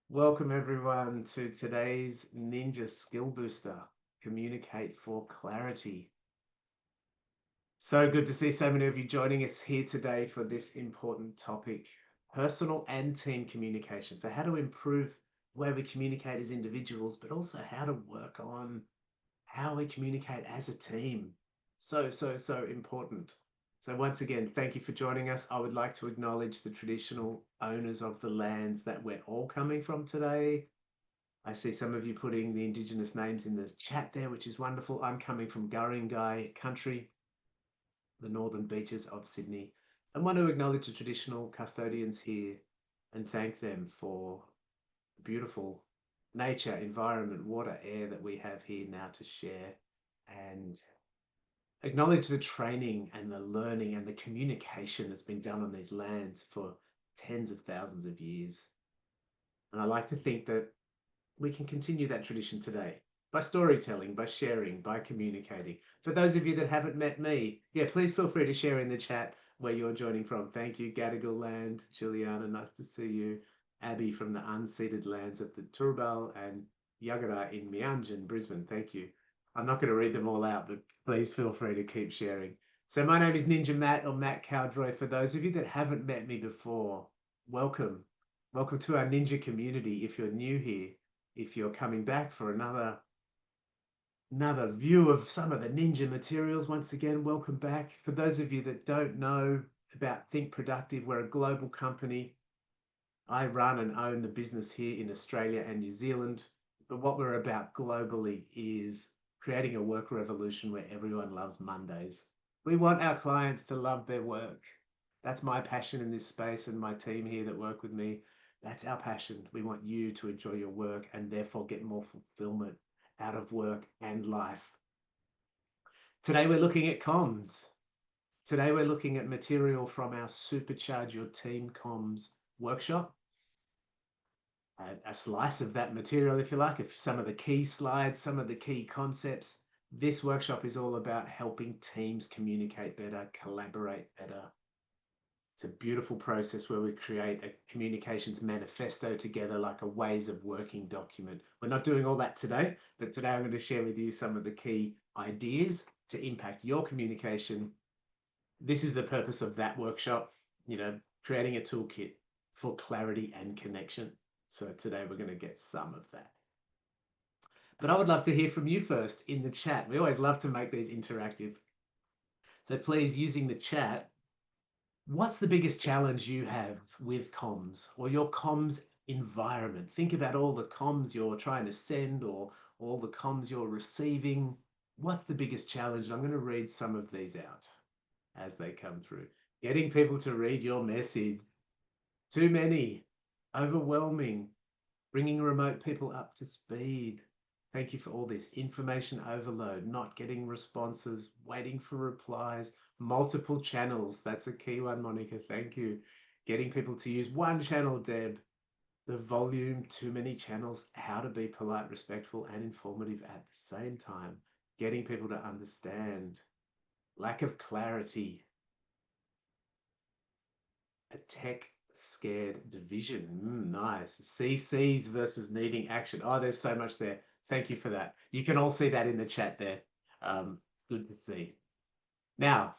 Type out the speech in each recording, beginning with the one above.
Welcome everyone to today's Ninja Skill Booster, Communicate for Clarity. So good to see so many of you joining us here today for this important topic, personal and team communication. So how to improve the way we communicate as individuals, but also how to work on how we communicate as a team. So important. So once again, thank you for joining us. I would like to acknowledge the traditional owners of the lands that we're all coming from today. I see some of you putting the Indigenous names in the chat there, which is wonderful. I'm coming from Guringai country, the northern beaches of Sydney. I want to acknowledge the traditional custodians here and thank them for the beautiful nature, environment, water, air that we have here now to share, and acknowledge the training and the learning and the communication that's been done on these lands for tens of thousands of years. And I like to think that we can continue that tradition today by storytelling, by sharing, by communicating. For those of you that haven't met me, please feel free to share in the chat where you're joining from. Thank you, Gadigal land, Juliana, nice to see you. Abby from the unceded lands of the Turrbal and Yagara in Mianjin, Brisbane. Thank you. I'm not going to read them all out, but please feel free to keep sharing. So my name is Ninja Matt or Matt Cowdroy. For those of you that haven't met me before, welcome. Welcome to our Ninja community. If you're new here, if you're coming back for another view of some of the Ninja materials, once again, welcome back. For those of you that don't know about Think Productive, we're a global company. I run and own the business here in Australia and New Zealand. But what we're about globally is creating a work revolution where everyone loves Mondays. We want our clients to love their work. That's my passion in this space, and my team here that work with me. That's our passion. We want you to enjoy your work and therefore get more fulfillment out of work and life. Today we're looking at comms. Today we're looking at material from our Supercharge Your Team Comms workshop. A slice of that material, if you like, of some of the key slides, some of the key concepts. This workshop is all about helping teams communicate better, collaborate better. It's a beautiful process where we create a communications manifesto together, like a ways of working document. We're not doing all that today, but today I'm going to share with you some of the key ideas to impact your communication. This is the purpose of that workshop, creating a toolkit for clarity and connection. So today we're going to get some of that. But I would love to hear from you first in the chat. We always love to make these interactive. So please, using the chat, what's the biggest challenge you have with comms or your comms environment? Think about all the comms you're trying to send or all the comms you're receiving. What's the biggest challenge? And I'm going to read some of these out as they come through. Getting people to read your message. Too many. Overwhelming. Bringing remote people up to speed. Thank you for all this. Information overload, not getting responses, waiting for replies, multiple channels. That's a key one, Monica. Thank you. Getting people to use one channel, Deb. The volume, too many channels, how to be polite, respectful, and informative at the same time. Getting people to understand. Lack of clarity. A tech scared division. Nice. CCs versus needing action. Oh, there's so much there. Thank you for that. You can all see that in the chat there. Good to see. Now,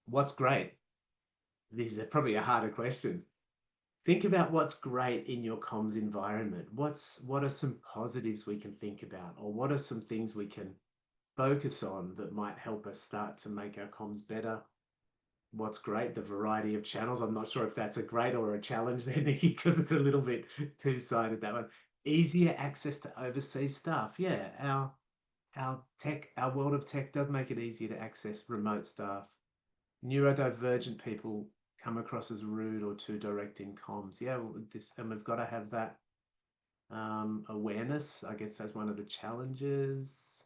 what's great? This is probably a harder question. Think about what's great in your comms environment. What are some positives we can think about, or what are some things we can focus on that might help us start to make our comms better? What's great? The variety of channels. I'm not sure if that's a great or a challenge there, Nikki, because it's a little bit two-sided, that one. Easier access to overseas staff. Yeah, our world of tech does make it easier to access remote staff. Neurodivergent people come across as rude or too direct in comms. Yeah, well, and we've got to have that awareness. I guess that's one of the challenges.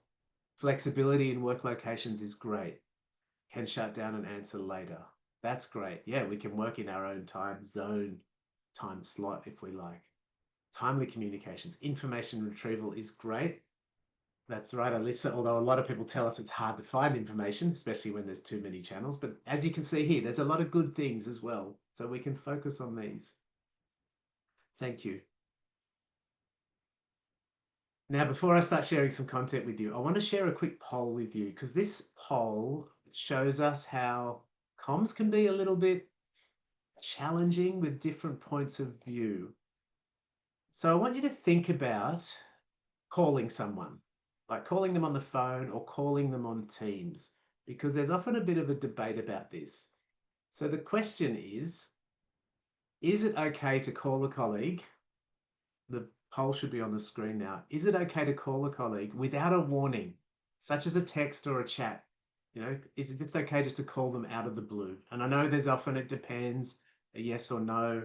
Flexibility in work locations is great. Can shut down and answer later. That's great. Yeah, we can work in our own time zone, time slot if we like. Timely communications. Information retrieval is great. That's right, Alyssa, although a lot of people tell us it's hard to find information, especially when there's too many channels. But as you can see here, there's a lot of good things as well. So we can focus on these. Thank you. Now, before I start sharing some content with you, I want to share a quick poll with you because this poll shows us how comms can be a little bit challenging with different points of view. So I want you to think about calling someone, like calling them on the phone or calling them on Teams, because there's often a bit of a debate about this. So the question is it okay to call a colleague? The poll should be on the screen now. Is it okay to call a colleague without a warning, such as a text or a chat? You know, is it just okay just to call them out of the blue? And I know there's often, it depends, a yes or no,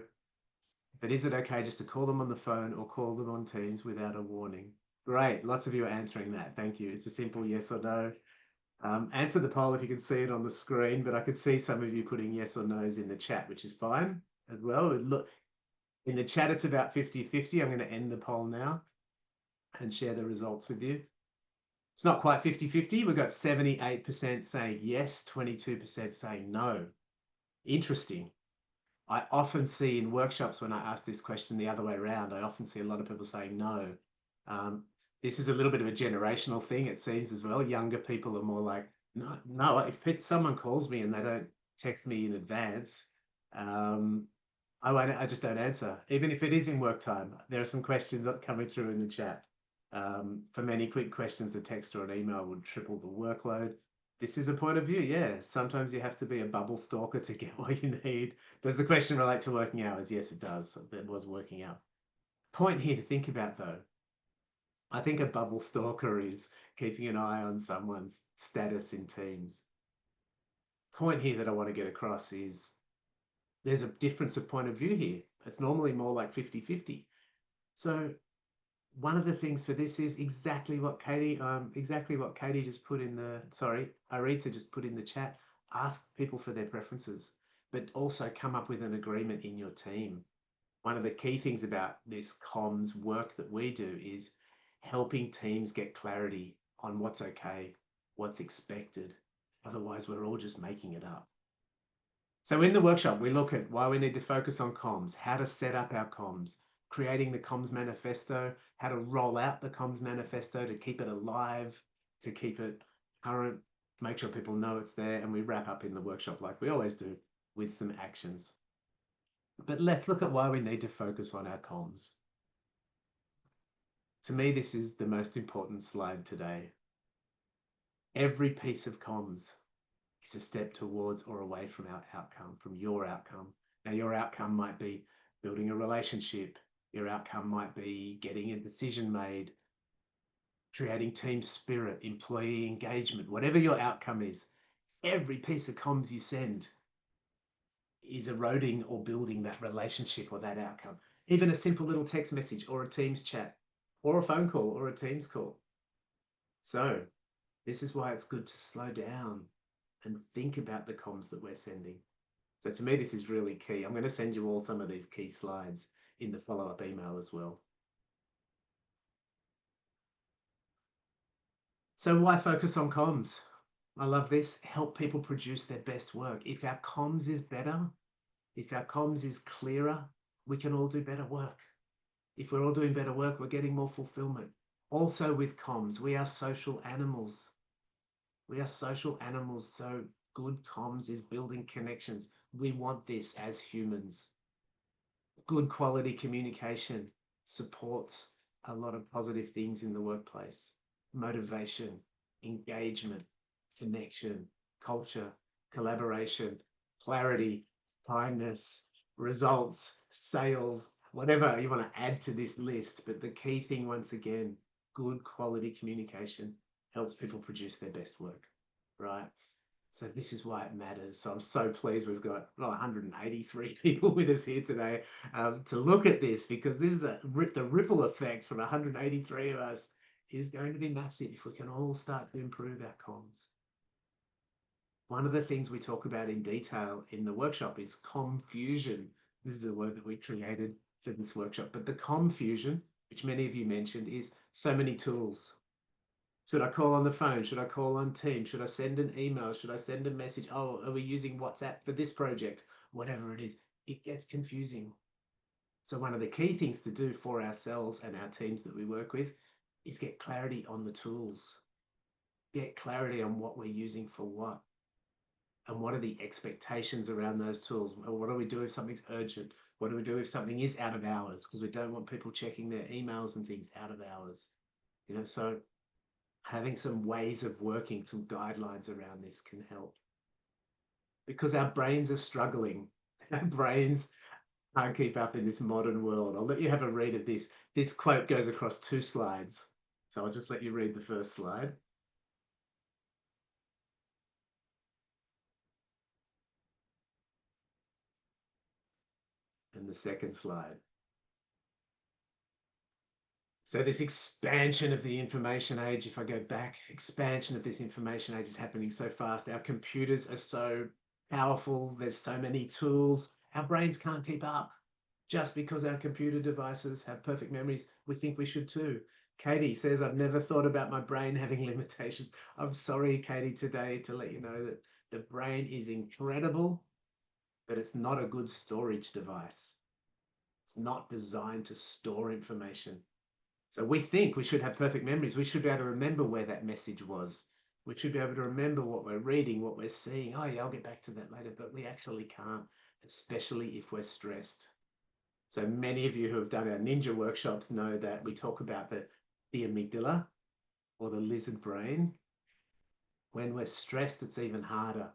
but is it okay just to call them on the phone or call them on Teams without a warning? Great. Lots of you are answering that. Thank you. It's a simple yes or no. Answer the poll if you can see it on the screen, but I could see some of you putting yes or no's in the chat, which is fine as well. Look, in the chat, it's about 50-50. I'm going to end the poll now and share the results with you. It's not quite 50-50. We've got 78% saying yes, 22% saying no. Interesting. I often see in workshops when I ask this question the other way around, I often see a lot of people saying no. This is a little bit of a generational thing, it seems, as well. Younger people are more like, no, if someone calls me and they don't text me in advance, I just don't answer, even if it is in work time. There are some questions coming through in the chat. For many quick questions, a text or an email would triple the workload. This is a point of view, yeah. Sometimes you have to be a bubble stalker to get what you need. Does the question relate to working hours? Yes, it does. That was working out. Point here to think about, though. I think a bubble stalker is keeping an eye on someone's status in Teams. Point here that I want to get across is there's a difference of point of view here. It's normally more like 50-50. So one of the things for this is exactly what Katie just put in the, Arita just put in the chat. Ask people for their preferences, but also come up with an agreement in your team. One of the key things about this comms work that we do is helping teams get clarity on what's okay, what's expected. Otherwise, we're all just making it up. So in the workshop, we look at why we need to focus on comms, how to set up our comms, creating the comms manifesto, how to roll out the comms manifesto to keep it alive, to keep it current, make sure people know it's there. And we wrap up in the workshop like we always do with some actions. But let's look at why we need to focus on our comms. To me, this is the most important slide today. Every piece of comms is a step towards or away from our outcome, from your outcome. Now, your outcome might be building a relationship. Your outcome might be getting a decision made, creating team spirit, employee engagement, whatever your outcome is. Every piece of comms you send is eroding or building that relationship or that outcome. Even a simple little text message or a Teams chat or a phone call or a Teams call. So this is why it's good to slow down and think about the comms that we're sending. So to me, this is really key. I'm going to send you all some of these key slides in the follow-up email as well. So why focus on comms? I love this. Help people produce their best work. If our comms is better, if our comms is clearer, we can all do better work. If we're all doing better work, we're getting more fulfillment. Also with comms, we are social animals. We are social animals, so good comms is building connections. We want this as humans. Good quality communication supports a lot of positive things in the workplace. Motivation, engagement, connection, culture, collaboration, clarity, kindness, results, sales, whatever you want to add to this list. But the key thing, once again, good quality communication helps people produce their best work, right? So this is why it matters. So I'm so pleased we've got 183 people with us here today to look at this, because this is the ripple effect from 183 of us is going to be massive if we can all start to improve our comms. One of the things we talk about in detail in the workshop is confusion. This is a word that we created for this workshop, but the confusion, which many of you mentioned, is so many tools. Should I call on the phone? Should I call on Teams? Should I send an email? Should I send a message? Oh, are we using WhatsApp for this project? Whatever it is, it gets confusing. So one of the key things to do for ourselves and our teams that we work with is get clarity on the tools, get clarity on what we're using for what, and what are the expectations around those tools. What do we do if something's urgent? What do we do if something is out of hours? Because we don't want people checking their emails and things out of hours. So having some ways of working, some guidelines around this can help, because our brains are struggling. Our brains can't keep up in this modern world. I'll let you have a read of this. This quote goes across 2 slides. So I'll just let you read the first slide and the second slide. So this expansion of the information age, if I go back, expansion of this information age is happening so fast. Our computers are so powerful. There's so many tools. Our brains can't keep up. Just because our computer devices have perfect memories, we think we should too. Katie says, I've never thought about my brain having limitations. I'm sorry, Katie, today to let you know that the brain is incredible, but it's not a good storage device. It's not designed to store information. So we think we should have perfect memories. We should be able to remember where that message was. We should be able to remember what we're reading, what we're seeing. Oh yeah, I'll get back to that later, but we actually can't, especially if we're stressed. So many of you who have done our ninja workshops know that we talk about the amygdala or the lizard brain. When we're stressed, it's even harder.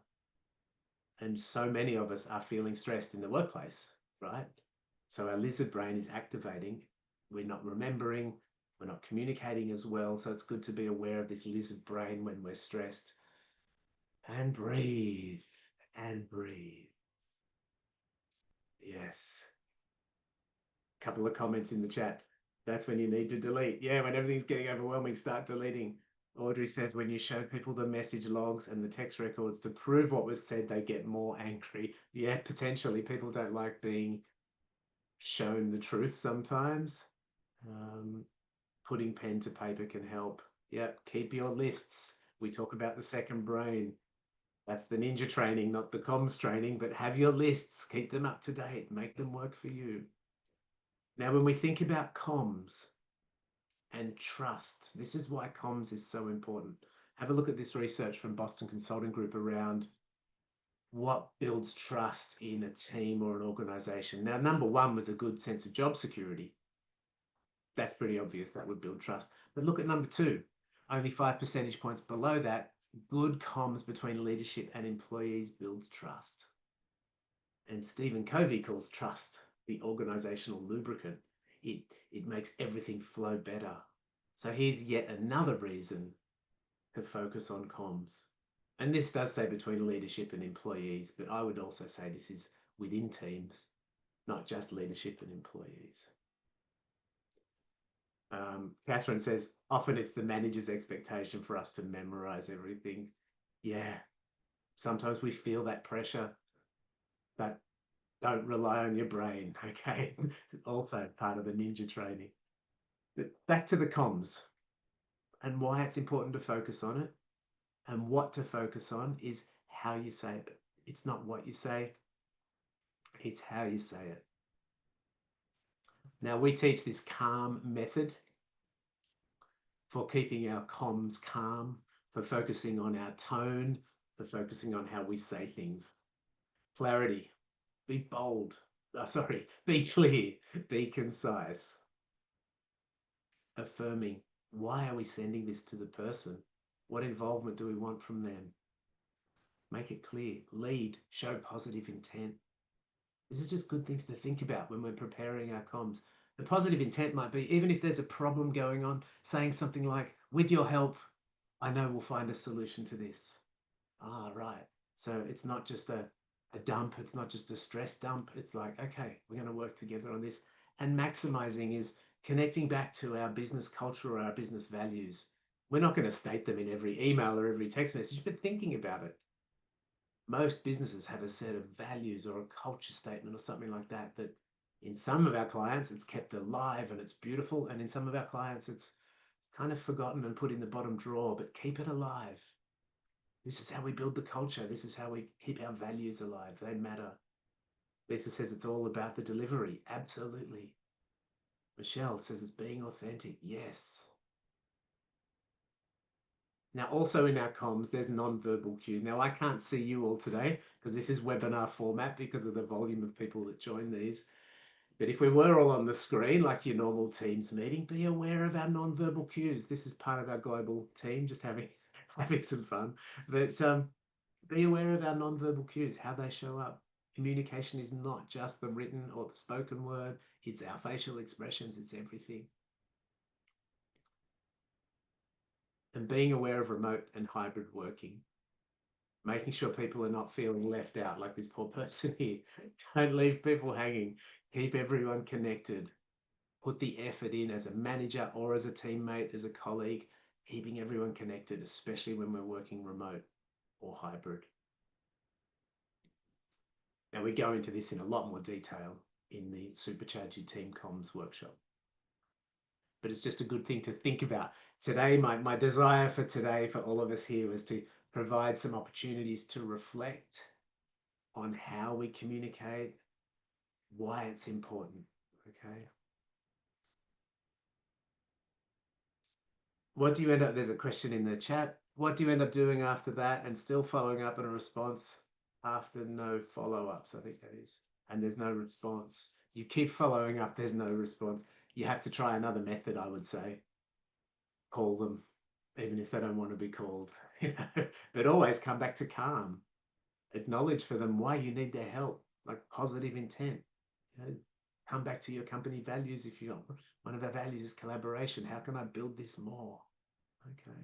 And so many of us are feeling stressed in the workplace, right? So our lizard brain is activating. We're not remembering, we're not communicating as well. So it's good to be aware of this lizard brain when we're stressed. And breathe, and breathe. Yes. Couple of comments in the chat. That's when you need to delete. Yeah, when everything's getting overwhelming, start deleting. Audrey says, when you show people the message logs and the text records to prove what was said, they get more angry. Yeah, potentially. People don't like being shown the truth sometimes. Putting pen to paper can help. Yep, keep your lists. We talk about the second brain. That's the ninja training, not the comms training, but have your lists. Keep them up to date. Make them work for you. Now, when we think about comms and trust, this is why comms is so important. Have a look at this research from Boston Consulting Group around what builds trust in a team or an organization. Now, number one was a good sense of job security. That's pretty obvious. That would build trust. But look at number two, only 5 percentage points below that, good comms between leadership and employees builds trust. And Stephen Covey calls trust the organizational lubricant. It makes everything flow better. So here's yet another reason to focus on comms. And this does say between leadership and employees, but I would also say this is within teams, not just leadership and employees. Catherine says, often it's the manager's expectation for us to memorize everything. Yeah, sometimes we feel that pressure, but don't rely on your brain, okay? Also part of the ninja training. But back to the comms and why it's important to focus on it, and what to focus on is how you say it. It's not what you say, it's how you say it. Now, we teach this calm method for keeping our comms calm, for focusing on our tone, for focusing on how we say things. Clarity, be bold, be clear, be concise. Affirming, why are we sending this to the person? What involvement do we want from them? Make it clear. Lead, show positive intent. This is just good things to think about when we're preparing our comms. The positive intent might be, even if there's a problem going on, saying something like, with your help, I know we'll find a solution to this. Ah, right. So it's not just a dump. It's not just a stress dump. It's like, okay, we're going to work together on this. And maximizing is connecting back to our business culture or our business values. We're not going to state them in every email or every text message, but thinking about it. Most businesses have a set of values or a culture statement or something like that, that in some of our clients, it's kept alive and it's beautiful. And in some of our clients, it's kind of forgotten and put in the bottom drawer, but keep it alive. This is how we build the culture. This is how we keep our values alive. They matter. Lisa says it's all about the delivery. Absolutely. Michelle says it's being authentic. Yes. Now, also in our comms, there's non-verbal cues. Now, I can't see you all today because this is webinar format because of the volume of people that join these. But if we were all on the screen, like your normal Teams meeting, be aware of our non-verbal cues. This is part of our global team, just having some fun. But be aware of our non-verbal cues, how they show up. Communication is not just the written or the spoken word. It's our facial expressions. It's everything. And being aware of remote and hybrid working, making sure people are not feeling left out like this poor person here. Don't leave people hanging. Keep everyone connected. Put the effort in as a manager or as a teammate, as a colleague, keeping everyone connected, especially when we're working remote or hybrid. Now, we go into this in a lot more detail in the Supercharge Your Team Comms workshop. But it's just a good thing to think about. Today, my desire for today for all of us here was to provide some opportunities to reflect on how we communicate, why it's important, okay? What do you end up, there's a question in the chat, what do you end up doing after that and still following up on a response after no follow-ups? I think that is, and there's no response. You keep following up, there's no response. You have to try another method, I would say. Call them, even if they don't want to be called. But always come back to calm. Acknowledge for them why you need their help, like positive intent. Come back to your company values. If you one of our values is collaboration, how can I build this more? Okay.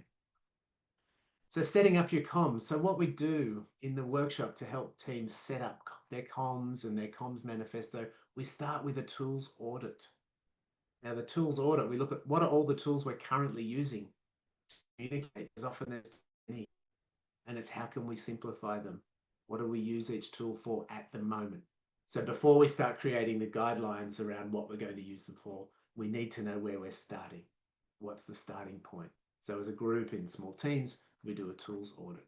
So setting up your comms. So what we do in the workshop to help teams set up their comms and their comms manifesto, we start with a tools audit. Now the tools audit, we look at what are all the tools we're currently using to communicate, because often there's many, and it's how can we simplify them? What do we use each tool for at the moment? So before we start creating the guidelines around what we're going to use them for, we need to know where we're starting. What's the starting point? So as a group in small teams, we do a tools audit.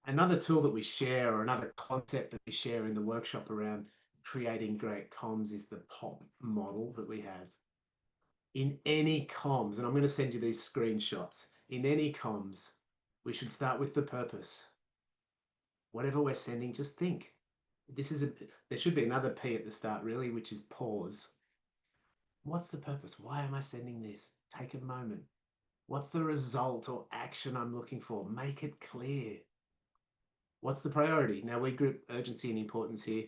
Another tool that we share, or another concept that we share in the workshop around creating great comms, is the POP model that we have. In any comms, and I'm going to send you these screenshots, in any comms, we should start with the purpose. Whatever we're sending, just think. There should be another P at the start, really, which is pause. What's the purpose? Why am I sending this? Take a moment. What's the result or action I'm looking for? Make it clear. What's the priority? Now, we group urgency and importance here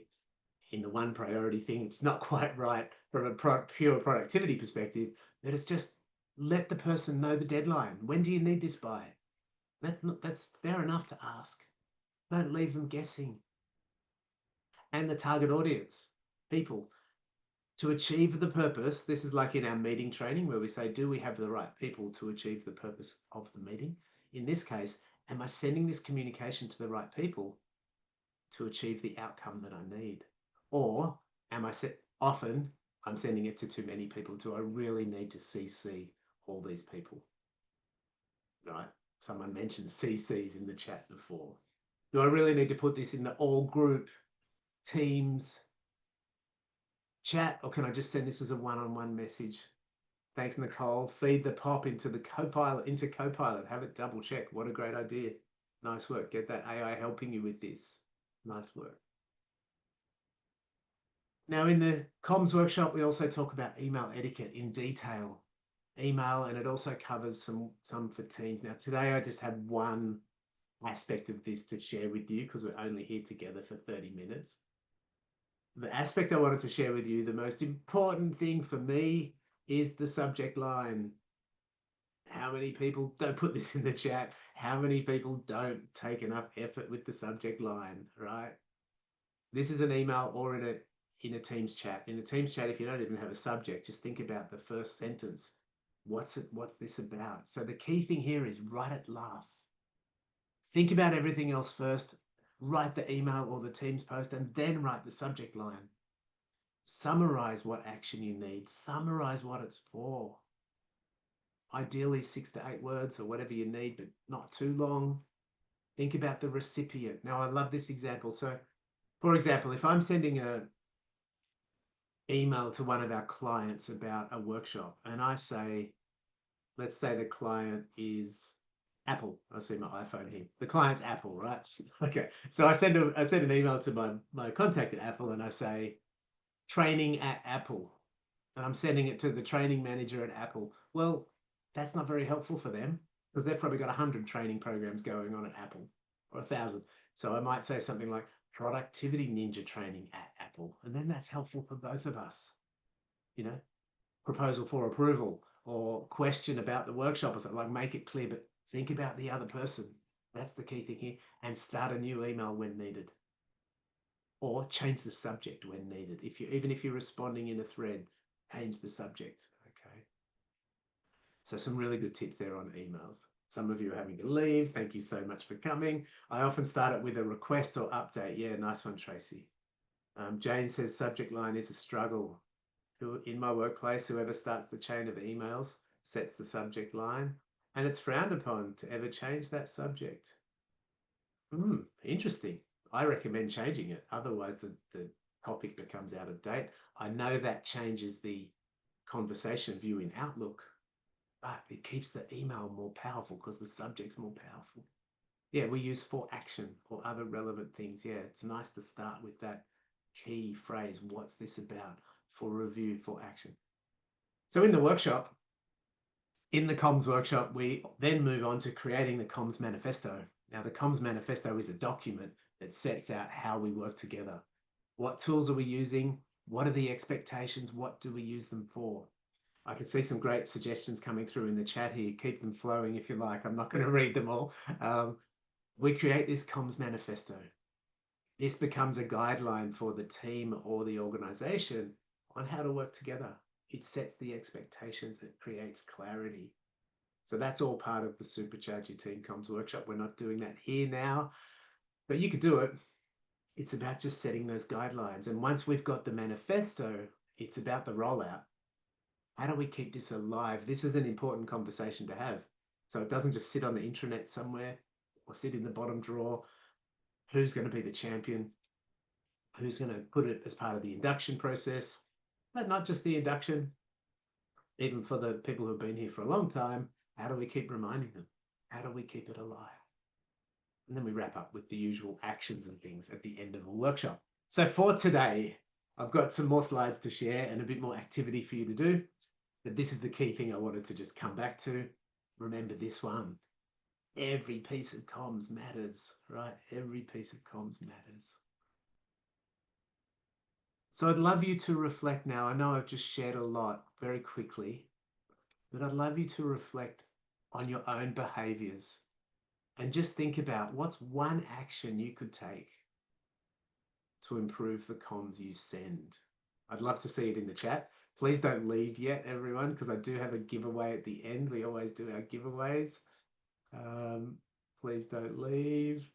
in the one priority thing. It's not quite right from a pure productivity perspective, but it's just let the person know the deadline. When do you need this by? That's fair enough to ask. Don't leave them guessing. And the target audience, people. To achieve the purpose, this is like in our meeting training where we say, do we have the right people to achieve the purpose of the meeting? In this case, am I sending this communication to the right people to achieve the outcome that I need? Or am I often I'm sending it to too many people. Do I really need to CC all these people? Right? Someone mentioned CCs in the chat before. Do I really need to put this in the all group Teams chat, or can I just send this as a one-on-one message? Thanks, Nicole. Feed the pop into the Copilot, Have it double check. What a great idea. Nice work. Get that AI helping you with this. Nice work. Now, in the comms workshop, we also talk about email etiquette in detail. Email, and it also covers some for teams. Now, today I just have one aspect of this to share with you because we're only here together for 30 minutes. The aspect I wanted to share with you, the most important thing for me, is the subject line. How many people, don't put this in the chat, how many people don't take enough effort with the subject line, right? This is an email or in a Teams chat. In a Teams chat, if you don't even have a subject, just think about the first sentence. What's this about? So the key thing here is write it last. Think about everything else first. Write the email or the Teams post and then write the subject line. Summarize what action you need. Summarize what it's for. Ideally 6 to 8 words or whatever you need, but not too long. Think about the recipient. Now, I love this example. So, for example, if I'm sending an email to one of our clients about a workshop and I say, let's say the client is Apple. I see my iPhone here. The client's Apple, right? Okay. So I send an email to my contact at Apple and I say training at Apple. And I'm sending it to the training manager at Apple. Well, that's not very helpful for them because they've probably got 100 training programs going on at Apple or 1,000. So I might say something like productivity ninja training at Apple. And then that's helpful for both of us. You know, proposal for approval or question about the workshop or something, like make it clear, but think about the other person. That's the key thing here. And start a new email when needed. Or change the subject when needed. Even if you're responding in a thread, change the subject. Okay. So some really good tips there on emails. Some of you are having to leave. Thank you so much for coming. I often start it with a request or update. Yeah, nice one, Tracy. Jane says subject line is a struggle. In my workplace, whoever starts the chain of emails sets the subject line, and it's frowned upon to ever change that subject. Interesting. I recommend changing it. Otherwise, the topic becomes out of date. I know that changes the conversation view in Outlook, but it keeps the email more powerful because the subject's more powerful. Yeah, we use for action or other relevant things. Yeah, it's nice to start with that key phrase. What's this about? For review, for action. So in the workshop, in the comms workshop, we then move on to creating the comms manifesto. Now, the comms manifesto is a document that sets out how we work together. What tools are we using? What are the expectations? What do we use them for? I can see some great suggestions coming through in the chat here. Keep them flowing if you like. I'm not going to read them all. We create this comms manifesto. This becomes a guideline for the team or the organization on how to work together. It sets the expectations, it creates clarity. So that's all part of the Supercharge Your Team Comms workshop. We're not doing that here now, but you could do it. It's about just setting those guidelines. And once we've got the manifesto, it's about the rollout. How do we keep this alive? This is an important conversation to have. So it doesn't just sit on the intranet somewhere or sit in the bottom drawer. Who's going to be the champion? Who's going to put it as part of the induction process? But not just the induction, even for the people who've been here for a long time. How do we keep reminding them? How do we keep it alive? And then we wrap up with the usual actions and things at the end of a workshop. So for today, I've got some more slides to share and a bit more activity for you to do. But this is the key thing I wanted to just come back to. Remember this one. Every piece of comms matters, right? Every piece of comms matters. So I'd love you to reflect now. I know I've just shared a lot very quickly, but I'd love you to reflect on your own behaviors and just think about what's one action you could take to improve the comms you send. I'd love to see it in the chat. Please don't leave yet, everyone, because I do have a giveaway at the end. We always do our giveaways. Please don't leave.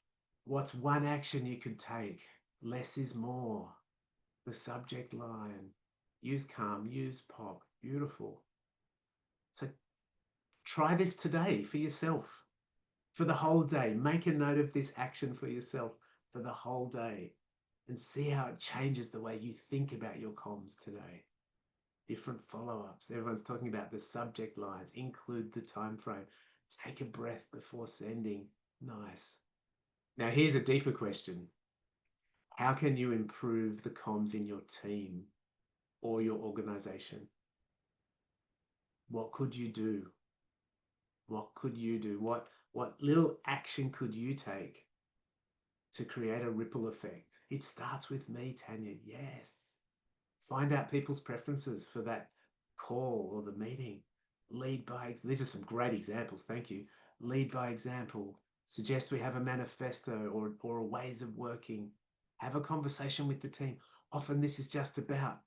What's one action you could take? Less is more. The subject line. Use calm, use pop. Beautiful. So try this today for yourself. For the whole day. Make a note of this action for yourself for the whole day and see how it changes the way you think about your comms today. Different follow-ups. Everyone's talking about the subject lines. Include the time frame. Take a breath before sending. Nice. Now here's a deeper question. How can you improve the comms in your team or your organization? What could you do? What could you do? What little action could you take to create a ripple effect? It starts with me, Tanya. Yes. Find out people's preferences for that call or the meeting. Lead by, these are some great examples. Thank you. Lead by example. Suggest we have a manifesto or ways of working. Have a conversation with the team. Often this is just about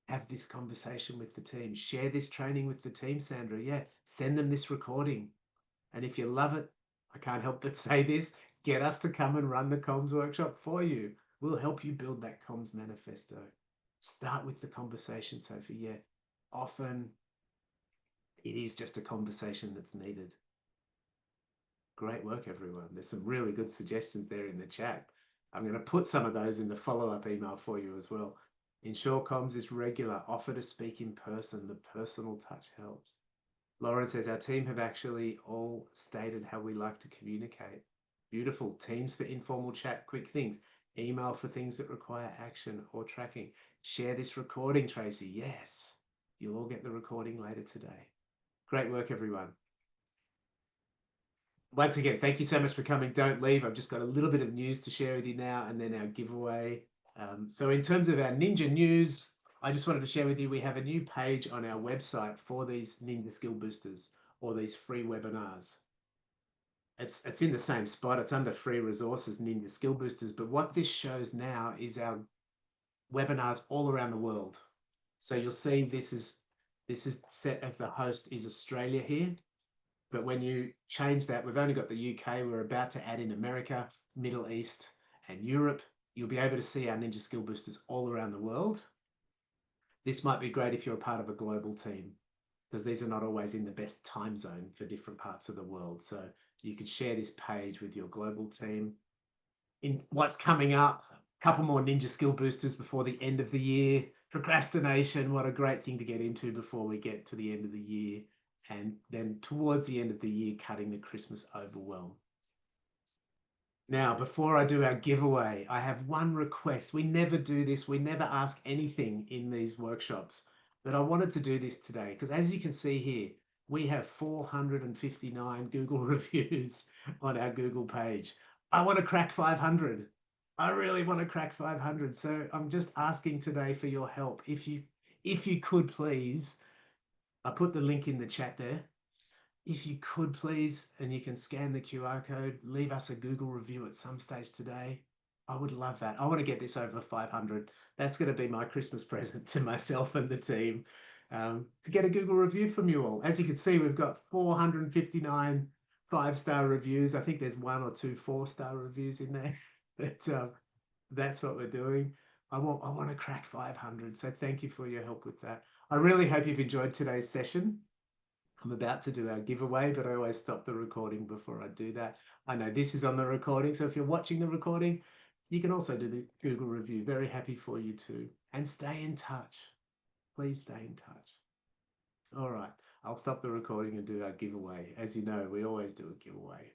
have this conversation with the team. Share this training with the team, Sandra. Yeah, send them this recording. And if you love it, I can't help but say this, get us to come and run the comms workshop for you. We'll help you build that comms manifesto. Start with the conversation, Sophie. Yeah, often it is just a conversation that's needed. Great work, everyone. There's some really good suggestions there in the chat. I'm going to put some of those in the follow-up email for you as well. Ensure comms is regular. Offer to speak in person. The personal touch helps. Lauren says, our team have actually all stated how we like to communicate. Beautiful. Teams for informal chat, quick things. Email for things that require action or tracking. Share this recording, Tracy. Yes. You'll all get the recording later today. Great work, everyone. Once again, thank you so much for coming. Don't leave. I've just got a little bit of news to share with you now and then our giveaway. So in terms of our Ninja news, I just wanted to share with you, we have a new page on our website for these Ninja Skill Boosters or these free webinars. It's in the same spot. It's under free resources, Ninja Skill Boosters. But what this shows now is our webinars all around the world. So you'll see this is set as the host is Australia here. But when you change that, we've only got the UK, we're about to add in America, Middle East, and Europe. You'll be able to see our Ninja Skill Boosters all around the world. This might be great if you're a part of a global team, because these are not always in the best time zone for different parts of the world. So you could share this page with your global team. In what's coming up, a couple more Ninja Skill Boosters before the end of the year. Procrastination, what a great thing to get into before we get to the end of the year. And then towards the end of the year, cutting the Christmas overwhelm. Now, before I do our giveaway, I have one request. We never do this. We never ask anything in these workshops, but I wanted to do this today because as you can see here, we have 459 Google reviews on our Google page. I want to crack 500. I really want to crack 500. So I'm just asking today for your help. If you could please, I put the link in the chat there. If you could please, and you can scan the QR code, leave us a Google review at some stage today. I would love that. I want to get this over 500. That's going to be my Christmas present to myself and the team, to get a Google review from you all. As you can see, we've got 459 5-star reviews. I think there's 1 or 2 4-star reviews in there. But that's what we're doing. I want to crack 500. So thank you for your help with that. I really hope you've enjoyed today's session. I'm about to do our giveaway, but I always stop the recording before I do that. I know this is on the recording, so if you're watching the recording, you can also do the Google review. Very happy for you too. And stay in touch. Please stay in touch. All right, I'll stop the recording and do our giveaway. As you know, we always do a giveaway.